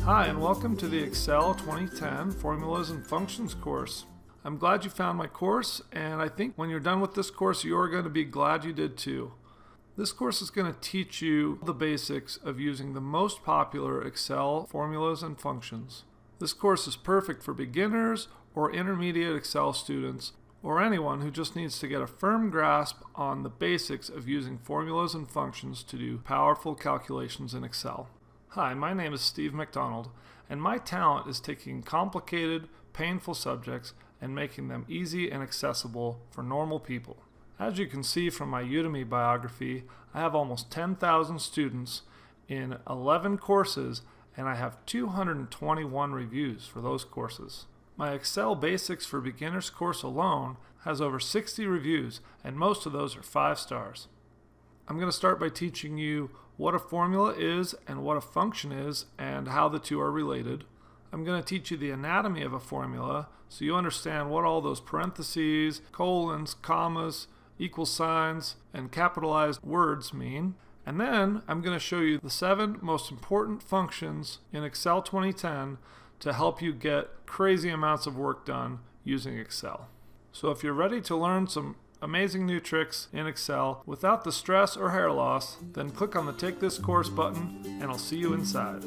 Hi, and welcome to the Excel 2010 Formulas and Functions course. I'm glad you found my course, and I think when you're done with this course, you're going to be glad you did too. This course is going to teach you the basics of using the most popular Excel formulas and functions. This course is perfect for beginners or intermediate Excel students, or anyone who just needs to get a firm grasp on the basics of using formulas and functions to do powerful calculations in Excel. Hi, my name is Steve McDonald, and my talent is taking complicated, painful subjects and making them easy and accessible for normal people. As you can see from my Udemy biography, I have almost 10,000 students in 11 courses, and I have 221 reviews for those courses. My Excel Basics for Beginners course alone has over 60 reviews, and most of those are 5 stars. I'm going to start by teaching you what a formula is and what a function is and how the two are related. I'm going to teach you the anatomy of a formula so you understand what all those parentheses, colons, commas, equal signs, and capitalized words mean. And then I'm going to show you the 7 most important functions in Excel 2010 to help you get crazy amounts of work done using Excel. So if you're ready to learn some amazing new tricks in Excel without the stress or hair loss, then click on the Take This Course button and I'll see you inside.